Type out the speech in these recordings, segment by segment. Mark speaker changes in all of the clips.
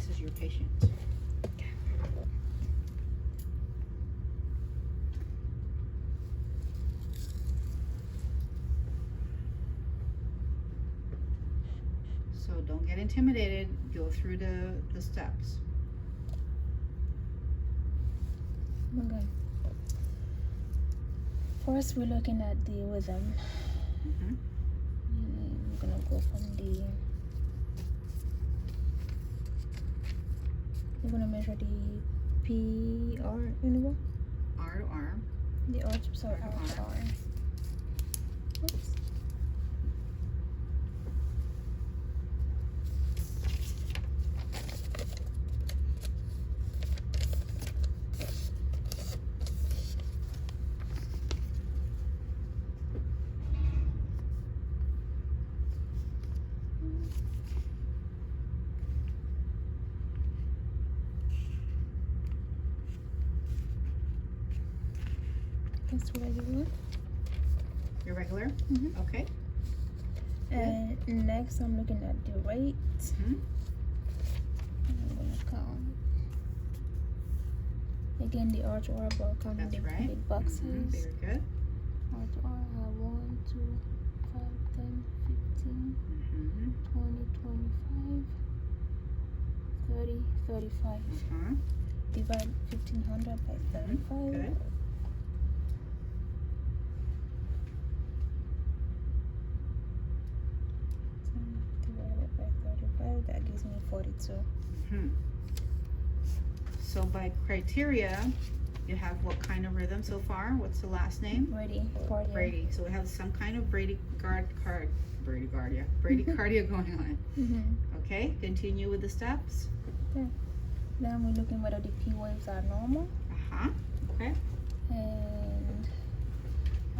Speaker 1: is your patient. So don't get intimidated. Go through the steps.
Speaker 2: Okay. First, we're looking at the rhythm.
Speaker 1: Mm-hmm.
Speaker 2: We're gonna go from the. We're gonna measure the PR interval.
Speaker 1: R to R.
Speaker 2: The R. Sorry, R to R. Oops. That's regular.
Speaker 1: Irregular?
Speaker 2: Mm-hmm.
Speaker 1: Okay.
Speaker 2: And next, I'm looking at the rate.
Speaker 1: Mm-hmm.
Speaker 2: I'm gonna count. Again, the R to R, but counting
Speaker 1: That's
Speaker 2: the
Speaker 1: right.
Speaker 2: big boxes.
Speaker 1: Mm-hmm. Very good.
Speaker 2: R to R, I have 1, 2, 5, 10, 15,
Speaker 1: Mm-hmm.
Speaker 2: 20, 25, 30, 35.
Speaker 1: Uh-huh.
Speaker 2: Divide 1500 by 35.
Speaker 1: Good.
Speaker 2: Divided by 35, that gives me 42.
Speaker 1: Mm-hmm. So by criteria, you have what kind of rhythm so far? What's the last name?
Speaker 2: Cardia.
Speaker 1: Brady. So we have some kind of bradycardia going on.
Speaker 2: Mm-hmm.
Speaker 1: Okay, continue with the steps.
Speaker 2: Okay. Then we're looking whether the P waves are normal.
Speaker 1: Uh-huh. Okay.
Speaker 2: And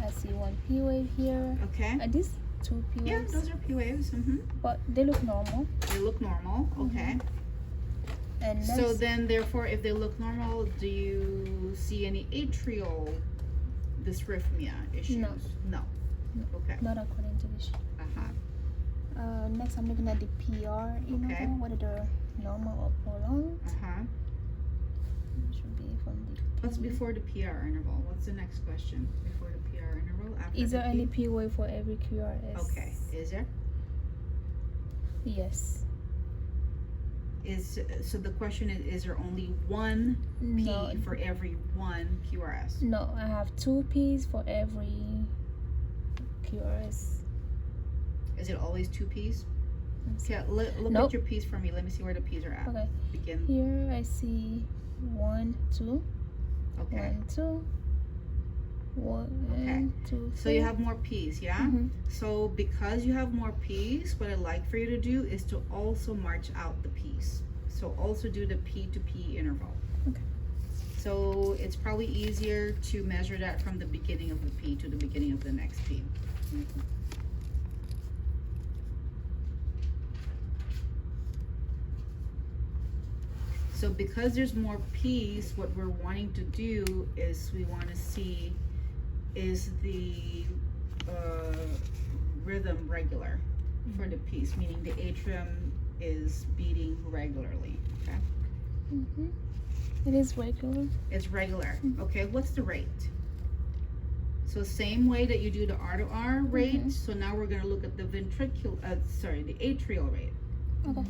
Speaker 2: I see one P wave here.
Speaker 1: Okay.
Speaker 2: Are these two P
Speaker 1: Yeah,
Speaker 2: waves?
Speaker 1: those are P waves. Mm-hmm.
Speaker 2: But they look normal.
Speaker 1: They look normal. Okay.
Speaker 2: And next,
Speaker 1: So then, therefore, if they look normal, do you see any atrial dysrhythmia issues?
Speaker 2: No.
Speaker 1: No. Okay.
Speaker 2: not according to this.
Speaker 1: Uh-huh.
Speaker 2: Next, I'm looking at the PR interval,
Speaker 1: Okay.
Speaker 2: whether they're normal or prolonged.
Speaker 1: Uh-huh.
Speaker 2: Should be from the.
Speaker 1: What's before the PR interval? What's the next question? Before the PR interval? After
Speaker 2: Is
Speaker 1: the
Speaker 2: there any P wave for every QRS?
Speaker 1: Okay. Is there?
Speaker 2: Yes.
Speaker 1: So the question is there only one P
Speaker 2: No.
Speaker 1: for every one QRS?
Speaker 2: No, I have 2 P's for every QRS.
Speaker 1: Is it always 2 P's?
Speaker 2: Let's see.
Speaker 1: Yeah, look
Speaker 2: Nope.
Speaker 1: at your P's for me. Let me see where the P's are at.
Speaker 2: Okay.
Speaker 1: Begin.
Speaker 2: Here I see 1, 2,
Speaker 1: Okay.
Speaker 2: 1, 2, 1, 2, 3.
Speaker 1: So you have more P's, yeah?
Speaker 2: Mhm.
Speaker 1: So because you have more P's, what I'd like for you to do is to also march out the P's. So also do the P to P interval.
Speaker 2: Okay.
Speaker 1: So it's probably easier to measure that from the beginning of the P to the beginning of the next P. So because there's more P's, what we're wanting to do is we want to see is the rhythm regular for the P's, meaning the atrium is beating regularly, okay?
Speaker 2: Mm-hmm. It is regular.
Speaker 1: It's regular.
Speaker 2: Mhm.
Speaker 1: Okay, what's the rate? So same way that you do the R to R rate,
Speaker 2: Mhm.
Speaker 1: so now we're gonna look at the the atrial rate.
Speaker 2: Okay.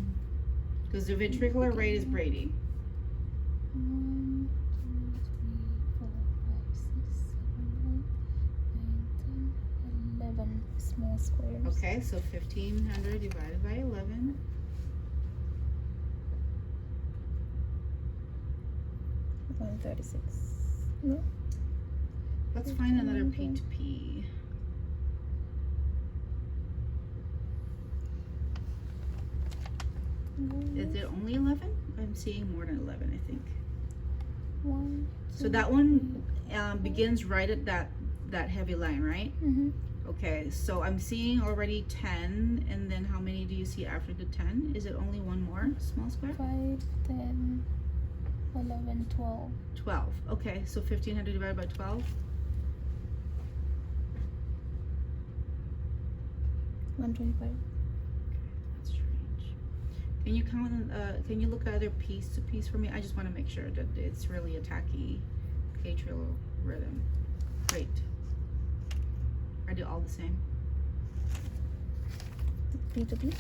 Speaker 1: Because the ventricular rate is Brady.
Speaker 2: 1, 2, 3, 4, 5, 6, 7, 8, 9, 10, 11 small squares.
Speaker 1: Okay, so 1500 divided by 11.
Speaker 2: 136. No.
Speaker 1: Let's find another P
Speaker 2: Okay.
Speaker 1: to P. Is it only 11? I'm seeing more than 11, I think.
Speaker 2: 1.
Speaker 1: So that one begins right at that heavy line, right?
Speaker 2: Mm-hmm.
Speaker 1: Okay, so I'm seeing already 10, and then how many do you see after the 10? Is it only one more small square?
Speaker 2: 5, 10, 11, 12.
Speaker 1: 12. Okay, so 1500 divided by 12.
Speaker 2: 125.
Speaker 1: That's strange. Can you count? Can you look at other piece to piece for me? I just want to make sure that it's really a tachy atrial rhythm. Great. Are they all the same?
Speaker 2: P to P.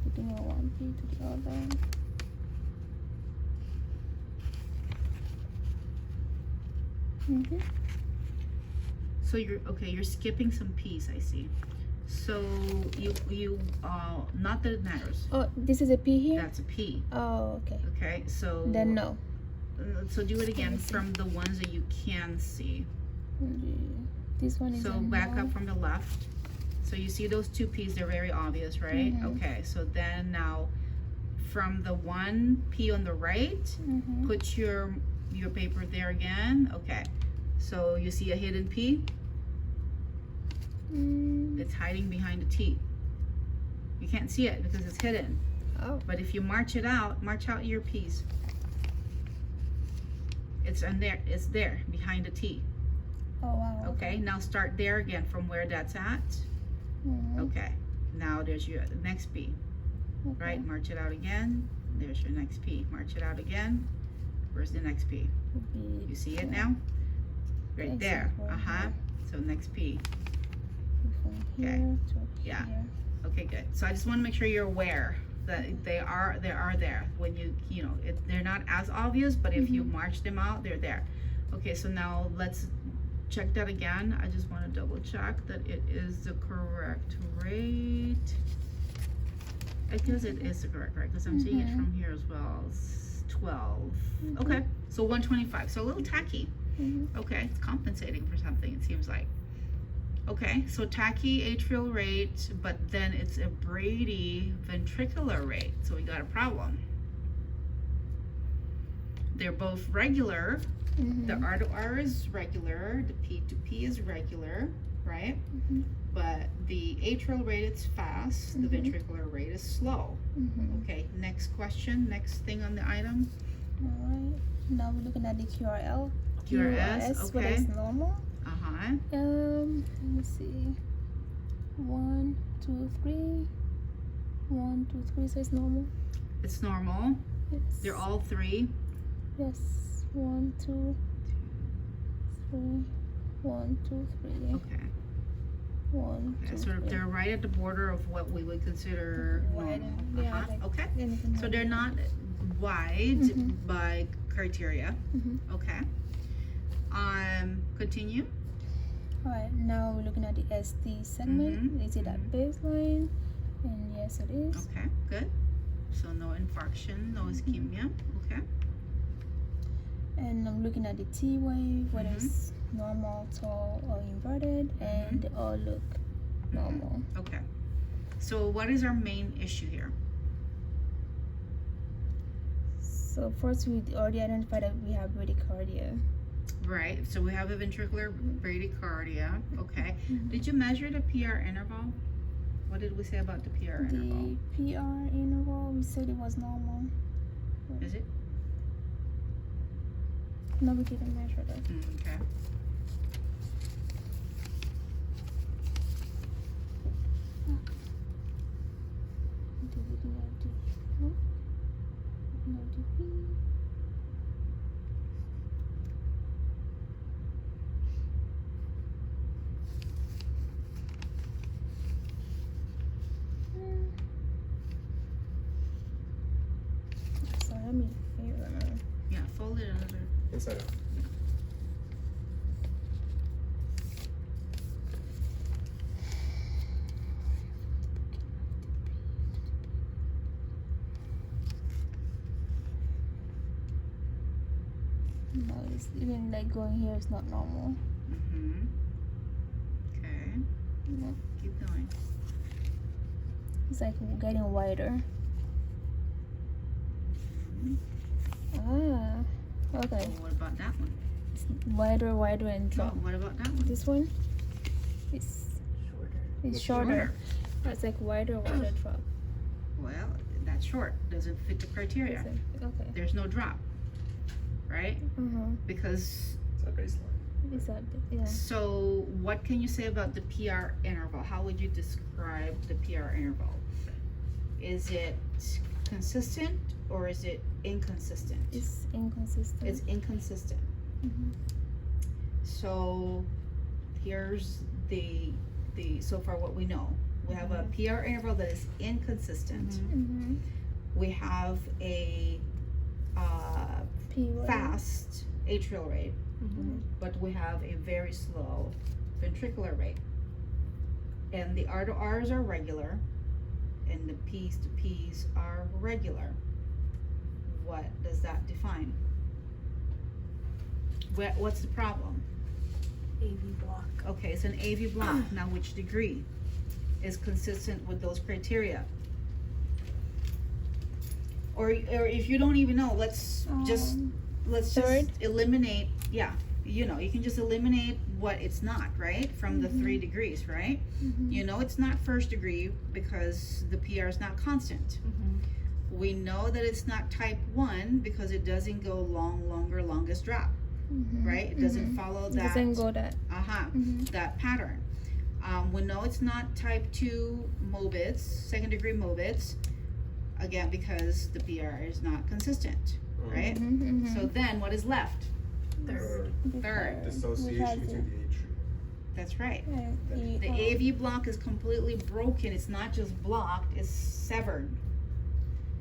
Speaker 2: Putting one P to the other.
Speaker 1: So you're skipping some piece, I see. So you not that it matters.
Speaker 2: Oh, this is a P here?
Speaker 1: That's a P.
Speaker 2: Oh, okay.
Speaker 1: Okay, so
Speaker 2: Then no.
Speaker 1: So do it again from the ones that you can see.
Speaker 2: This one is
Speaker 1: so back up from the left. So you see those two P's, they're very obvious, right? Okay, so then now from the one P on the right, put your paper there again. Okay, so you see a hidden P? It's hiding behind a T. You can't see it because it's hidden.
Speaker 2: Oh.
Speaker 1: But if you march out your P's. It's in there, it's there behind a T.
Speaker 2: Oh wow.
Speaker 1: Okay, now start there again from where that's at. Okay, now there's your next P.
Speaker 2: Okay.
Speaker 1: Right, march it out again. There's your next P. March it out again. Where's the next P? You see it now? Right there. So next P. Okay. Yeah. Okay, good. So I just want to make sure you're aware that they are there when you know they're not as obvious, but if you march them out, they're there. Okay, so now let's check that again. I just want to double check that it is the correct rate. I guess it is the correct rate because I'm seeing it from here as well. It's 12. Okay, so 125. So a little tacky. Okay, it's compensating for something, it seems like. Okay, so tachy atrial rate, but then it's a Brady ventricular rate. So we got a problem. They're both regular. The R to R is regular. The P to P is regular, right? But the atrial rate is fast. The ventricular rate is slow. Okay, next question, next thing on the item.
Speaker 2: All right. Now we're looking at the QRL.
Speaker 1: QRS,
Speaker 2: whether
Speaker 1: okay.
Speaker 2: it's normal.
Speaker 1: Uh-huh.
Speaker 2: Let me see. 1, 2, 3. 1, 2, 3. So it's normal.
Speaker 1: It's normal.
Speaker 2: Yes.
Speaker 1: They're all three.
Speaker 2: Yes. 1, 2, 3. 1, 2, 3.
Speaker 1: Okay.
Speaker 2: 1,
Speaker 1: Okay,
Speaker 2: 2,
Speaker 1: so
Speaker 2: 3.
Speaker 1: they're right at the border of what we would consider
Speaker 2: Wide.
Speaker 1: normal.
Speaker 2: Yeah, like
Speaker 1: Okay.
Speaker 2: anything
Speaker 1: So
Speaker 2: like
Speaker 1: they're
Speaker 2: that.
Speaker 1: not wide by criteria. Okay. Continue.
Speaker 2: Alright, now we're looking at the ST segment. Is it at baseline? And yes, it is.
Speaker 1: Okay, good. So no infarction, no ischemia. Okay.
Speaker 2: And I'm looking at the T wave, whether it's normal, tall, or inverted, and they all look normal.
Speaker 1: Okay. So what is our main issue here?
Speaker 2: So first, we already identified that we have bradycardia.
Speaker 1: Right. So we have a ventricular bradycardia. Okay. Did you measure the PR interval? What did we say about the PR interval?
Speaker 2: The PR interval, we said it was normal.
Speaker 1: Is it?
Speaker 2: No, we didn't measure that.
Speaker 1: Okay.
Speaker 2: Sorry, I mean,
Speaker 1: Yeah, fold it under.
Speaker 3: Inside out.
Speaker 2: no, it's even like going here is not normal.
Speaker 1: Okay.
Speaker 2: No.
Speaker 1: Keep going.
Speaker 2: It's like getting wider. Ah, okay.
Speaker 1: Well, what about that one?
Speaker 2: It's wider, and
Speaker 1: Oh,
Speaker 2: drop.
Speaker 1: what about that one?
Speaker 2: This one, it's
Speaker 3: Shorter.
Speaker 2: shorter. It's like wider drop.
Speaker 1: Well, that's short. Doesn't fit the criteria.
Speaker 2: Okay.
Speaker 1: There's no drop, right? Because
Speaker 3: It's a baseline.
Speaker 2: Is that yeah?
Speaker 1: so what can you say about the PR interval? How would you describe the PR interval? Is it consistent or is it inconsistent?
Speaker 2: It's inconsistent.
Speaker 1: It's inconsistent.
Speaker 2: Mhm.
Speaker 1: So here's the so far what we know. We have a PR interval that is inconsistent.
Speaker 2: Mhm.
Speaker 1: We have a
Speaker 2: P wave.
Speaker 1: fast atrial rate, but we have a very slow ventricular rate. And the R to R's are regular, and the P's to P's are regular. What does that define? What's the problem?
Speaker 3: AV block.
Speaker 1: Okay, it's an AV block. Now, which degree is consistent with those criteria? Or if you don't even know, let's just
Speaker 2: Third.
Speaker 1: eliminate. Yeah, you know, you can just eliminate what it's not, right? From the 3 degrees, right?
Speaker 2: Mhm.
Speaker 1: You know, it's not first degree because the PR is not constant. We know that it's not type 1 because it doesn't go longer, longest drop,
Speaker 2: Mhm.
Speaker 1: right? It doesn't
Speaker 2: Mhm.
Speaker 1: follow
Speaker 2: It
Speaker 1: that.
Speaker 2: doesn't go that. Mhm.
Speaker 1: That pattern. We know it's not type 2 MOBITs, second degree MOBITs, again, because the PR is not consistent, right?
Speaker 2: Mhm, mhm.
Speaker 1: So then what is left?
Speaker 3: Third.
Speaker 1: Third.
Speaker 4: Dissociation between the atrium.
Speaker 1: That's right.
Speaker 2: The
Speaker 1: The AV block is completely broken. It's not just blocked, it's severed.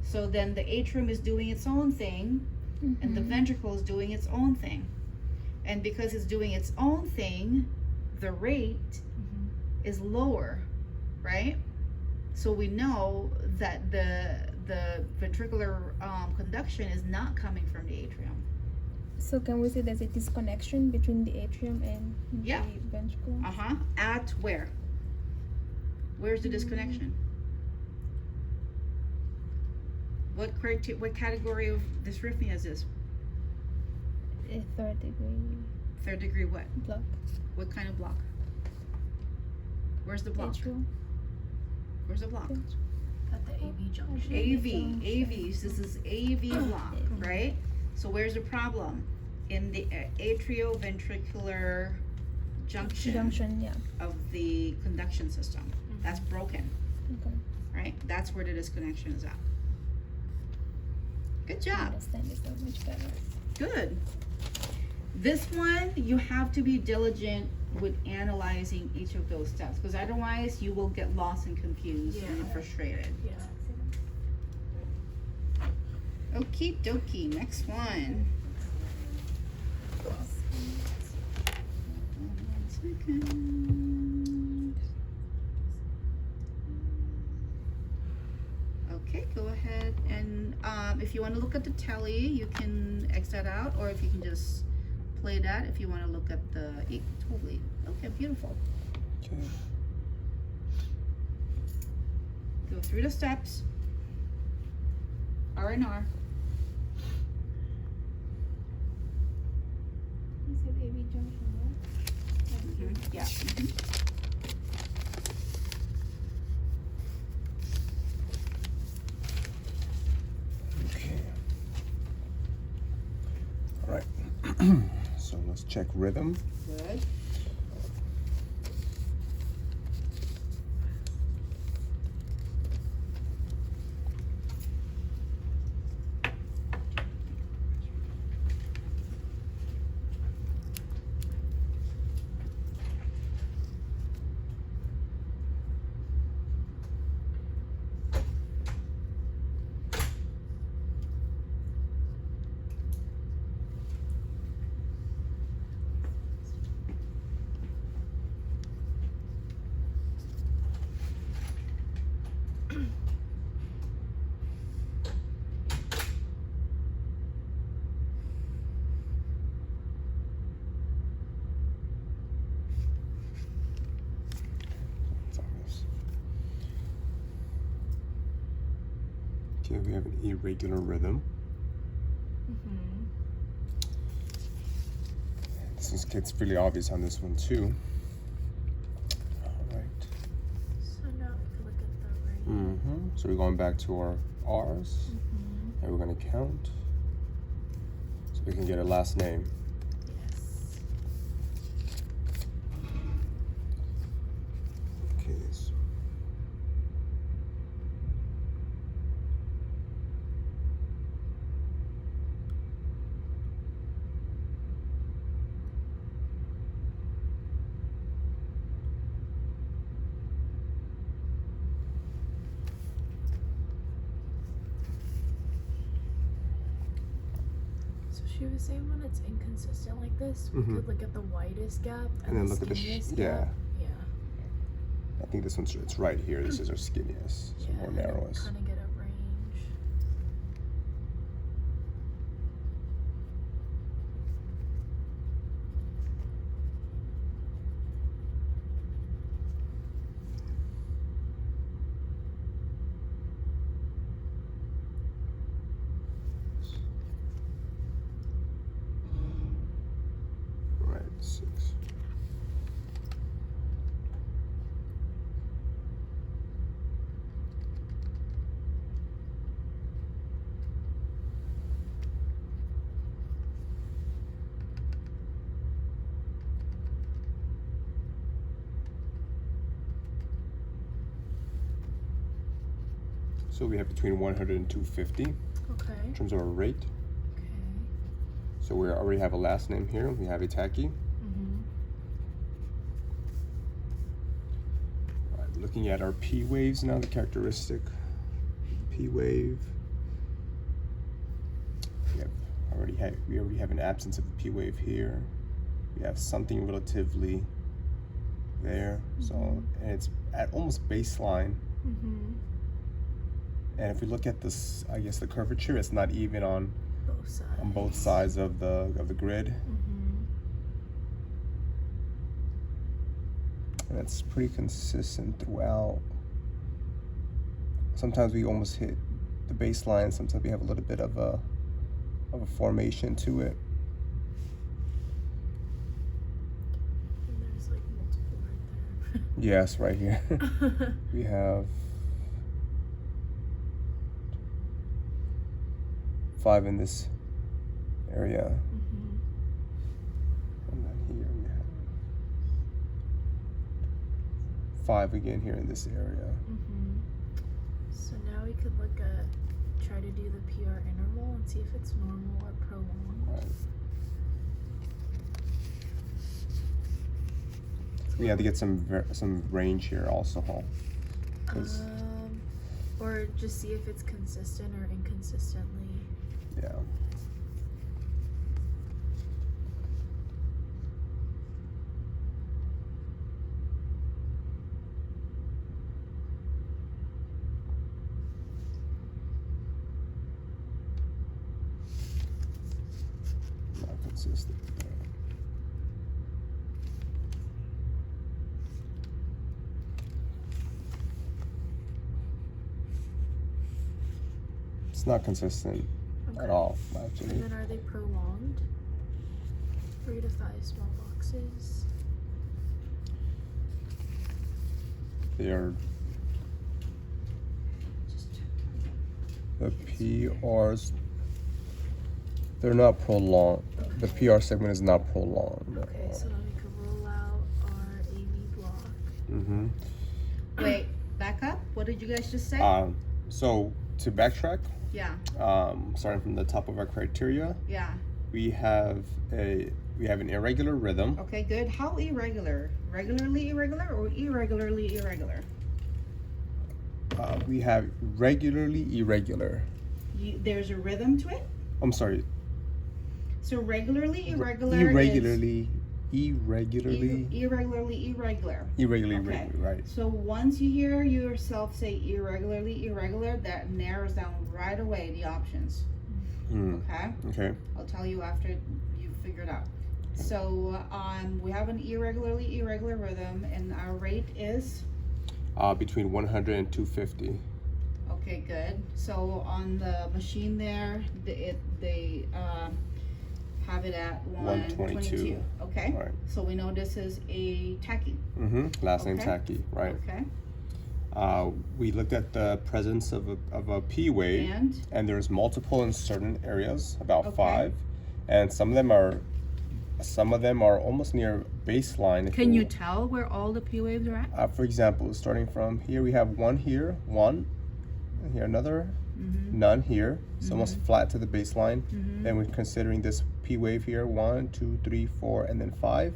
Speaker 1: So then the atrium is doing its own thing, and the ventricle is doing its own thing. And because it's doing its own thing, the rate is lower, right? So we know that the ventricular conduction is not coming from the atrium.
Speaker 2: So can we say there's a disconnection between the atrium and
Speaker 1: Yeah.
Speaker 2: the ventricle?
Speaker 1: At where? Where's the disconnection? What category of dysrhythmia is this?
Speaker 2: A third degree
Speaker 1: Third degree what?
Speaker 2: block.
Speaker 1: What kind of block? Where's the block?
Speaker 2: Atrial.
Speaker 1: Where's the block?
Speaker 3: At the AV junction.
Speaker 1: AVs, this is AV block, right? So where's the problem? In the atrioventricular junction
Speaker 2: Yeah.
Speaker 1: of the conduction system. That's broken,
Speaker 2: Okay.
Speaker 1: right? That's where the disconnection is at. Good
Speaker 2: I
Speaker 1: job.
Speaker 2: understand this so much better.
Speaker 1: Good. This one, you have to be diligent with analyzing each of those steps, because otherwise you will get lost and confused and
Speaker 3: Yeah.
Speaker 1: frustrated.
Speaker 3: Yeah.
Speaker 1: Okie dokie, next one. One second. Okay, go ahead and if you want to look at the tally, you can X that out, or if you can just play that if you want to look at the totally. Okay, beautiful.
Speaker 4: Okay.
Speaker 1: Go through the steps. R and R.
Speaker 2: You said AV junction, right?
Speaker 1: Yeah.
Speaker 4: Okay. All right. So let's check rhythm.
Speaker 1: Good.
Speaker 4: It's obvious. Okay, we have an irregular rhythm. This gets really obvious on this one too. All right.
Speaker 3: So now we can look at the right.
Speaker 4: So we're going back to our R's, and we're going to count so we can get a last name.
Speaker 3: Yes.
Speaker 4: Okay. So
Speaker 3: She was saying when it's inconsistent like this, we could look at the widest gap
Speaker 4: And then
Speaker 3: the
Speaker 4: look at the
Speaker 3: skinniest
Speaker 4: yeah.
Speaker 3: gap. Yeah.
Speaker 4: I think this one's it's right here. This is our skinniest, so more narrowest.
Speaker 3: Kind of get a range.
Speaker 4: Right, 6. So we have between 100 and 250
Speaker 3: Okay.
Speaker 4: in terms of our rate.
Speaker 3: Okay.
Speaker 4: So we already have a last name here. We have a tacky. Right, looking at our P waves now, the characteristic P wave. We already have an absence of a P wave here. We have something relatively there. So and it's at almost baseline. And if we look at this, I guess the curvature, it's not even on both sides of the grid. And it's pretty consistent throughout. Sometimes we almost hit the baseline. Sometimes we have a little bit of a formation to it.
Speaker 3: And there's like multiple right there.
Speaker 4: Yes, right here. We have 5 in this area. And then here we have 5 again here in this area.
Speaker 3: So now we could look at, try to do the PR interval and see if it's normal or prolonged.
Speaker 4: Right. We have to get some range here also, huh? 'Cause,
Speaker 3: Or just see if it's consistent or inconsistently.
Speaker 4: yeah. Not consistent. It's not consistent at all, actually.
Speaker 3: And then are they prolonged? 3 to 5 small boxes.
Speaker 4: They are the PRs. They're not prolonged. The PR segment is not prolonged.
Speaker 3: Okay, so then we could roll out our AV block.
Speaker 1: Wait, back up. What did you guys just say?
Speaker 4: So to backtrack,
Speaker 1: Yeah,
Speaker 4: starting from the top of our criteria,
Speaker 1: yeah.
Speaker 4: we have an irregular rhythm.
Speaker 1: Okay, good. How irregular? Regularly irregular or irregularly irregular?
Speaker 4: We have regularly irregular.
Speaker 1: There's a rhythm to it?
Speaker 4: I'm sorry.
Speaker 1: So regularly irregular
Speaker 4: Irregularly
Speaker 1: irregularly irregular.
Speaker 4: Irregularly
Speaker 1: Okay.
Speaker 4: irregular, right.
Speaker 1: So once you hear yourself say irregularly irregular, that narrows down right away the options. Okay?
Speaker 4: Okay.
Speaker 1: I'll tell you after you figure it out. So we have an irregularly irregular rhythm, and our rate is
Speaker 4: Between 100 and 250.
Speaker 1: okay. Good. So on the machine there, they have it at 122. Okay.
Speaker 4: Right.
Speaker 1: So we know this is a tacky.
Speaker 4: Last name
Speaker 1: Okay.
Speaker 4: tacky, right.
Speaker 1: Okay.
Speaker 4: We looked at the presence of a P wave,
Speaker 1: And
Speaker 4: there's multiple in certain areas, about
Speaker 1: Okay.
Speaker 4: 5, and some of them are almost near baseline.
Speaker 1: can you tell where all the P waves are at?
Speaker 4: For example, starting from here, we have one here, and here another, none here. It's almost flat to the baseline. Then we're considering this P wave here, 1, 2, 3, 4, and then 5.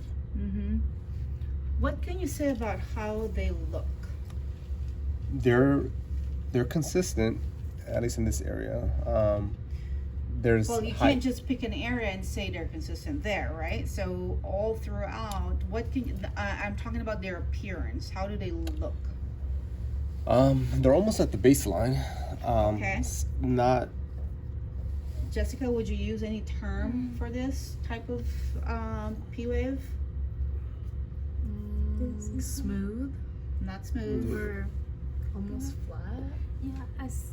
Speaker 1: What can you say about how they look?
Speaker 4: They're consistent, at least in this area. there's
Speaker 1: Well, you can't just pick an area and say they're consistent there, right? So all throughout, what can you, I'm talking about their appearance. How do they look?
Speaker 4: They're almost at the baseline.
Speaker 1: Okay.
Speaker 4: Not.
Speaker 1: Jessica, would you use any term for this type of P wave?
Speaker 3: Smooth
Speaker 1: Not smooth.
Speaker 3: or almost flat.
Speaker 2: Yeah, as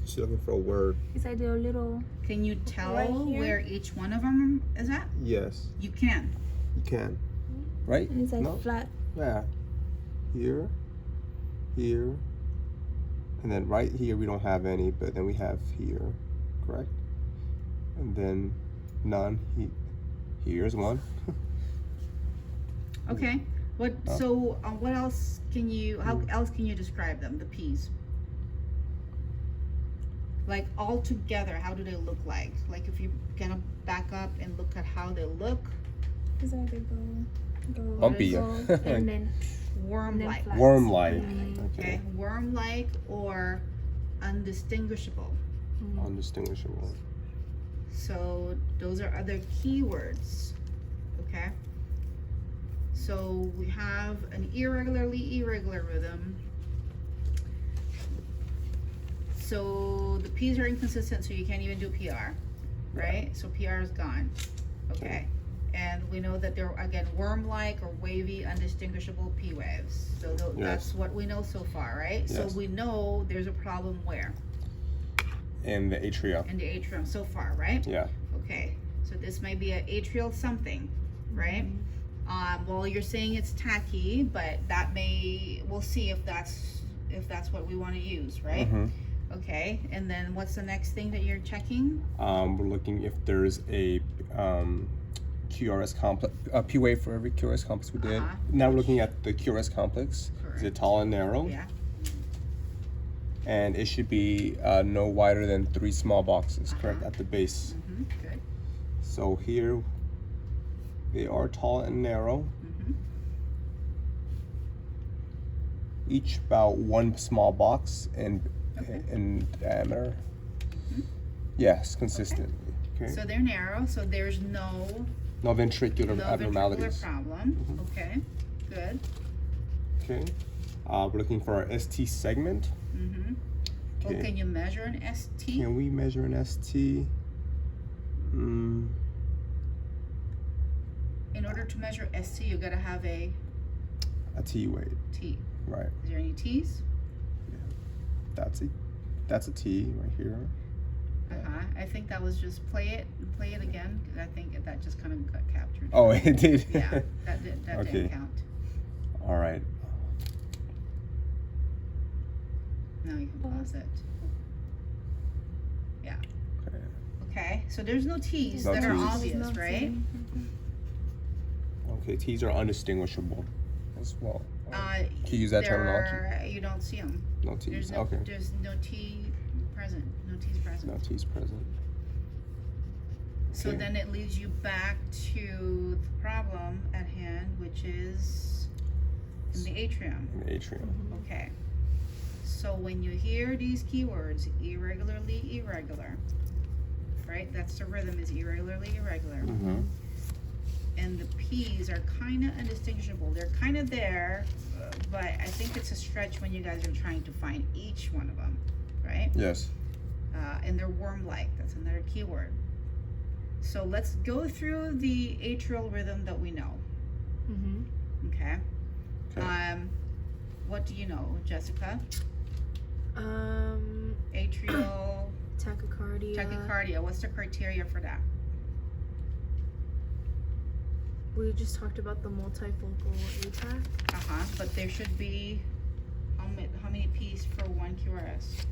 Speaker 4: She's looking for a word.
Speaker 2: it's like they're little.
Speaker 1: Can you tell
Speaker 2: Right here?
Speaker 1: where each one of them is at?
Speaker 4: Yes,
Speaker 1: You can.
Speaker 4: you can. Right?
Speaker 2: And it's like
Speaker 4: No?
Speaker 2: flat.
Speaker 4: Yeah. Here, here, and then right here we don't have any, but then we have here, correct? And then none. Here's one.
Speaker 1: Okay. What?
Speaker 4: Oh.
Speaker 1: So what else can you? How else can you describe them? The P's. Like all together, how do they look like? Like if you gonna back up and look at how they look,
Speaker 2: It's like they go
Speaker 4: Bumpy.
Speaker 2: go, and then
Speaker 1: worm-like.
Speaker 2: flat.
Speaker 4: Worm-like.
Speaker 1: Okay, worm-like or undistinguishable.
Speaker 4: Undistinguishable.
Speaker 1: So those are other keywords. Okay. So we have an irregularly irregular rhythm. So the P's are inconsistent, so you can't even do PR, right? So PR is gone. Okay. And we know that they're, again, worm-like or wavy, undistinguishable P waves. So that's what we know so far, right?
Speaker 4: Yes.
Speaker 1: So we know there's a problem where?
Speaker 4: In the atria.
Speaker 1: In the atrium so far, right?
Speaker 4: Yeah.
Speaker 1: Okay. So this may be an atrial something, right? Well, you're saying it's tacky, but that may, we'll see if that's what we want to use, right?
Speaker 4: Mm-hmm.
Speaker 1: Okay, and then what's the next thing that you're checking?
Speaker 4: We're looking if there's a QRS complex, P wave for every QRS complex we did. Now we're looking at the QRS complex. Is it tall and narrow?
Speaker 1: Yeah.
Speaker 4: And it should be no wider than 3 small boxes, correct, at the base.
Speaker 1: Mm-hmm. Good.
Speaker 4: So here they are tall and narrow.
Speaker 1: Mm-hmm.
Speaker 4: Each about 1 small box in diameter.
Speaker 1: Mm-hmm.
Speaker 4: Yes, consistent. Okay.
Speaker 1: So they're narrow, so there's no
Speaker 4: ventricular
Speaker 1: ventricular
Speaker 4: abnormalities.
Speaker 1: problem. Okay, good.
Speaker 4: Okay. We're looking for our ST segment.
Speaker 1: Mm-hmm. Well,
Speaker 4: Okay.
Speaker 1: can you measure an ST?
Speaker 4: Can we measure an ST?
Speaker 1: In order to measure ST, you gotta have a
Speaker 4: A T wave.
Speaker 1: T.
Speaker 4: Right.
Speaker 1: Is there any T's?
Speaker 4: That's a T right here.
Speaker 1: I think that was just play it again. 'Cause I think that just kind of got captured.
Speaker 4: Oh, it did.
Speaker 1: Yeah, that
Speaker 4: Okay.
Speaker 1: didn't count.
Speaker 4: All right.
Speaker 1: Now you can pause it. Yeah.
Speaker 4: Okay.
Speaker 1: Okay. So there's no T's
Speaker 4: No
Speaker 1: that are
Speaker 4: T's.
Speaker 1: obvious, right?
Speaker 4: Okay. T's are undistinguishable as well. Can you use that
Speaker 1: There
Speaker 4: terminology?
Speaker 1: are- You don't see them.
Speaker 4: No T's.
Speaker 1: There's no.
Speaker 4: Okay.
Speaker 1: There's no T present. No T's present.
Speaker 4: No T's present.
Speaker 1: So
Speaker 4: Okay.
Speaker 1: then it leads you back to the problem at hand, which is in the atrium.
Speaker 4: In the atrium.
Speaker 1: Okay. So when you hear these keywords, irregularly irregular, right? That's the rhythm, is irregularly irregular.
Speaker 4: Mm-hmm.
Speaker 1: And the P's are kind of undistinguishable. They're kind of there, but I think it's a stretch when you guys are trying to find each one of them, right?
Speaker 4: Yes.
Speaker 1: And they're worm-like. That's another keyword. So let's go through the atrial rhythm that we know.
Speaker 3: Mm-hmm.
Speaker 1: Okay.
Speaker 4: Okay.
Speaker 1: What do you know, Jessica? Atrial
Speaker 3: Tachycardia.
Speaker 1: tachycardia. What's the criteria for that?
Speaker 3: We just talked about the multifocal ATAC.
Speaker 1: But there should be how many P's for one QRS?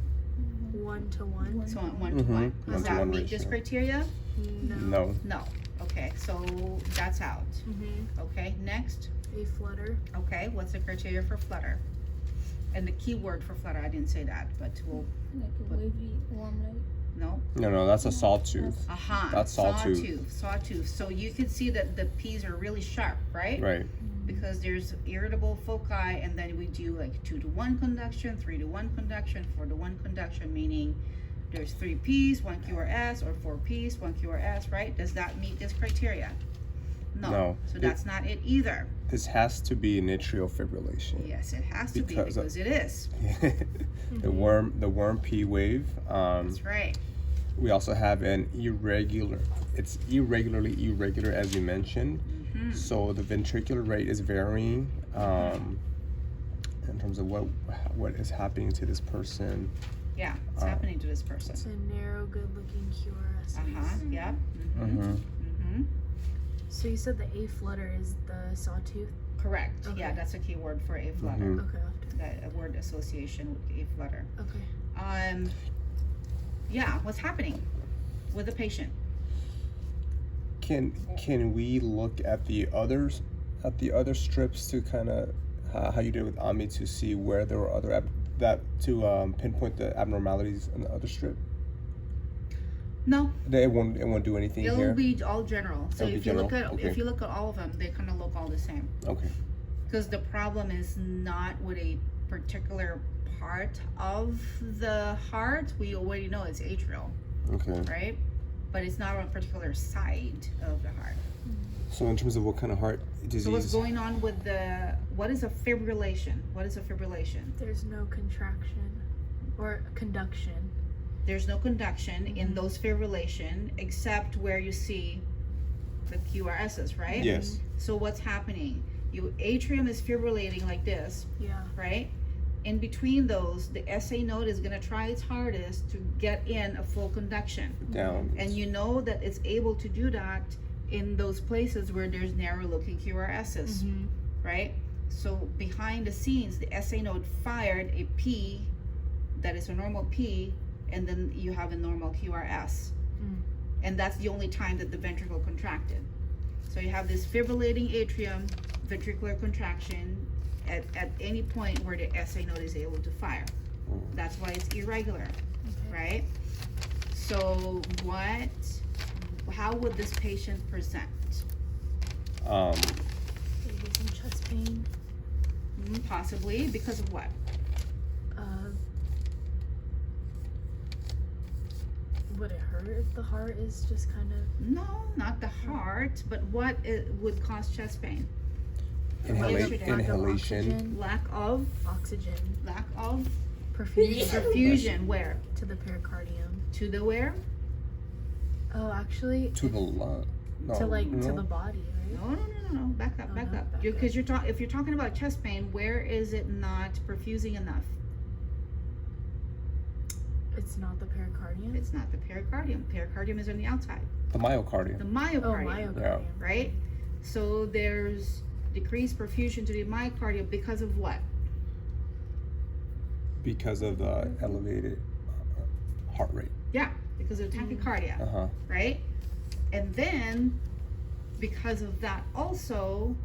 Speaker 3: 1-to-1.
Speaker 1: So 1 to 1. Does that
Speaker 4: 1-to-1
Speaker 1: meet this
Speaker 4: ratio.
Speaker 1: criteria?
Speaker 3: No.
Speaker 1: No. Okay, so that's out.
Speaker 3: Mm-hmm.
Speaker 1: Okay, next.
Speaker 3: A flutter.
Speaker 1: Okay, what's the criteria for flutter? And the keyword for flutter, I didn't say that, but we'll,
Speaker 2: Like a wavy warm light.
Speaker 1: no.
Speaker 4: No, that's a sawtooth.
Speaker 1: That's
Speaker 4: sawtooth.
Speaker 1: Sawtooth. So you can see that the P's are really sharp, right?
Speaker 4: Right.
Speaker 1: Because there's irritable foci, and then we do like 2-to-1 conduction, 3-to-1 conduction, 4-to-1 conduction, meaning There's 3 Ps, 1 QRS, or 4 Ps, 1 QRS, right? Does that meet this criteria?
Speaker 4: No.
Speaker 1: So that's not it either.
Speaker 4: This has to be an atrial fibrillation.
Speaker 1: Yes, it has to be
Speaker 4: Because
Speaker 1: because it is.
Speaker 4: the worm P wave.
Speaker 1: That's right.
Speaker 4: We also have an irregular. It's irregularly irregular, as you mentioned. So the ventricular rate is varying in terms of what is happening to this person.
Speaker 1: Yeah, it's happening to this person.
Speaker 3: It's a narrow, good-looking QRS.
Speaker 1: Yep.
Speaker 3: So you said the A flutter is the sawtooth?
Speaker 1: Correct.
Speaker 3: Okay.
Speaker 1: Yeah, that's a key word for a flutter.
Speaker 3: Okay, I'll have to.
Speaker 1: That a word association with a flutter.
Speaker 3: Okay.
Speaker 1: Yeah, what's happening with the patient?
Speaker 4: Can we look at the other strips to kind of how you did with Ami to see where there were other pinpoint the abnormalities in the other strip?
Speaker 1: No,
Speaker 4: It won't do anything
Speaker 1: it'll
Speaker 4: here.
Speaker 1: be all general. So
Speaker 4: It'll be
Speaker 1: if you look
Speaker 4: general?
Speaker 1: at if you look at all of them, they kind of look all the same.
Speaker 4: Okay.
Speaker 1: Because the problem is not with a particular part of the heart. We already know it's atrial,
Speaker 4: Okay.
Speaker 1: right? But it's not on a particular side of the heart.
Speaker 4: So in terms of what kind of heart disease?
Speaker 1: So what's going on with what is a fibrillation? What is a fibrillation?
Speaker 3: There's no contraction or conduction.
Speaker 1: There's no conduction in those fibrillation except where you see the QRSs, right?
Speaker 4: Yes.
Speaker 1: So what's happening? Your atrium is fibrillating like this,
Speaker 3: Yeah.
Speaker 1: right? In between those, the SA node is gonna try its hardest to get in a full conduction.
Speaker 4: Down.
Speaker 1: And you know that it's able to do that in those places where there's narrow looking QRSs, right? So behind the scenes, the SA node fired a P that is a normal P, and then you have a normal QRS. And that's the only time that the ventricle contracted. So you have this fibrillating atrium, ventricular contraction at any point where the SA node is able to fire. That's why it's irregular, right? So how would this patient present?
Speaker 3: Maybe some chest pain.
Speaker 1: Possibly, because of what?
Speaker 3: Would it hurt if the heart is just kind of...
Speaker 1: No, not the heart, but what would cause chest pain?
Speaker 4: Inhalation.
Speaker 1: Lack of
Speaker 3: Oxygen.
Speaker 1: perfusion. Where?
Speaker 3: To the pericardium.
Speaker 1: To the where?
Speaker 3: Oh, actually...
Speaker 4: To the lung. No,
Speaker 3: to the
Speaker 4: no.
Speaker 3: body, right?
Speaker 1: No. Back up. Because if you're talking about chest pain, where is it not perfusing enough?
Speaker 3: It's not the pericardium?
Speaker 1: It's not the pericardium. Pericardium is on the outside.
Speaker 4: The myocardium.
Speaker 1: The
Speaker 3: Oh,
Speaker 1: myocardium,
Speaker 3: myocardium.
Speaker 1: right? So there's decreased perfusion to the myocardium because of what?
Speaker 4: Because of the elevated heart rate.
Speaker 1: Yeah, because of tachycardia, right? And then because of that also,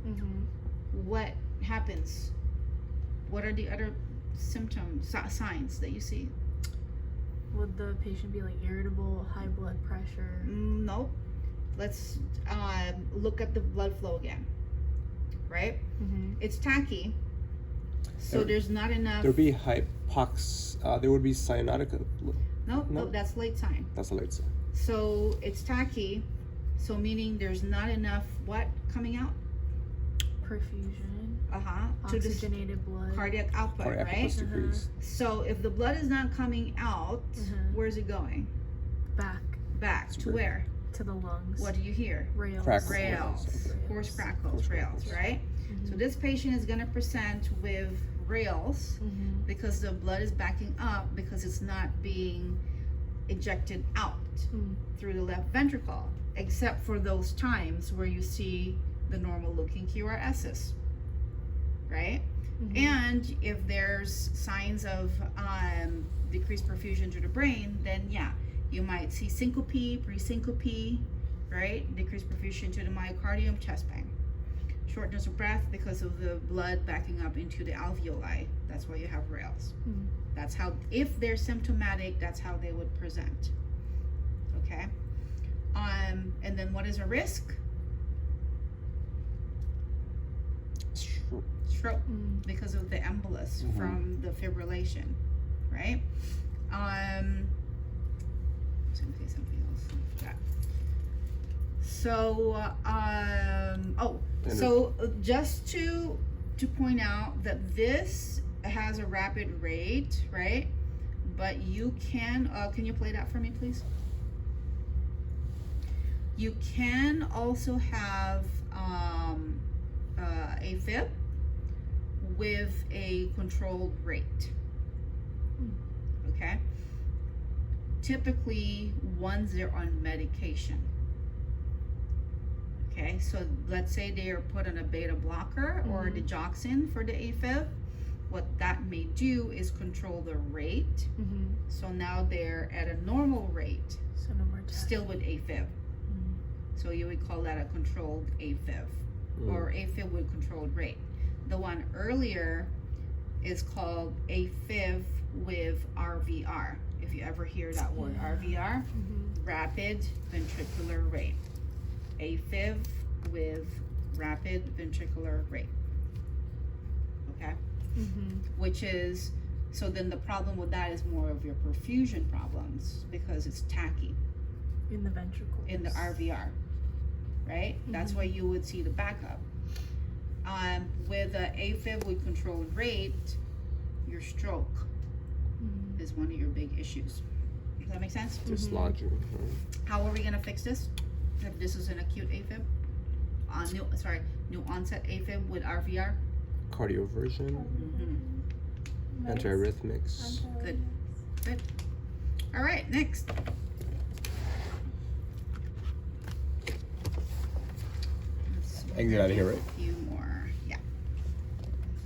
Speaker 1: what happens? What are the other symptoms, signs that you see?
Speaker 3: Would the patient be like irritable, high blood pressure?
Speaker 1: Nope. Let's look at the blood flow again, right? It's tachy, so there's not enough.
Speaker 4: There would be there would be cyanotic.
Speaker 1: No, that's late sign.
Speaker 4: That's a late sign.
Speaker 1: So it's tachy, so meaning there's not enough what coming out?
Speaker 3: Perfusion.
Speaker 1: To the
Speaker 3: Oxygenated blood.
Speaker 1: cardiac output,
Speaker 4: Cardiac
Speaker 1: right?
Speaker 4: output's decreased.
Speaker 1: So if the blood is not coming out, where's it going? Back to where?
Speaker 3: To the lungs.
Speaker 1: What do you hear?
Speaker 3: Rails.
Speaker 4: Crackles.
Speaker 1: Rails.
Speaker 4: Okay.
Speaker 1: Coarse crackles, rails, right? So this patient is gonna present with rails because the blood is backing up because it's not being ejected out through the left ventricle, except for those times where you see the normal looking QRSs, right? And if there's signs of decreased perfusion to the brain, then yeah, you might see syncope, pre-syncope, right? Decreased perfusion to the myocardium, chest pain. Shortness of breath because of the blood backing up into the alveoli. That's why you have rails. That's how, if they're symptomatic, that's how they would present. Okay? And then what is a risk? Stroke, because of the embolus from the fibrillation, right? So, just to point out that this has a rapid rate, right? But you can you play that for me, please? You can also have a-fib with a controlled rate. Okay? Typically, ones they're on medication. Okay, so let's say they are put on a beta blocker or digoxin for the a-fib. What that may do is control the rate. So now they're at a normal rate,
Speaker 3: So no more
Speaker 1: still with a-fib. So you would call that a controlled a-fib or a-fib with controlled rate. The one earlier is called a-fib with RVR. If you ever hear that word RVR, rapid ventricular rate. A-fib with rapid ventricular rate. Okay? Which is, so then the problem with that is more of your perfusion problems because it's tacky
Speaker 3: in the ventricles.
Speaker 1: in the RVR, right? That's why you would see the backup. With a a-fib with controlled rate, your stroke is one of your big issues. Does that make sense?
Speaker 4: Dislodging.
Speaker 1: How are we gonna fix this? If this is an acute a-fib, new onset a-fib with RVR.
Speaker 4: Cardioversion. Antiarrhythmics.
Speaker 1: Good. Good. All right, next.
Speaker 4: I can get out of here, right?
Speaker 1: A few more.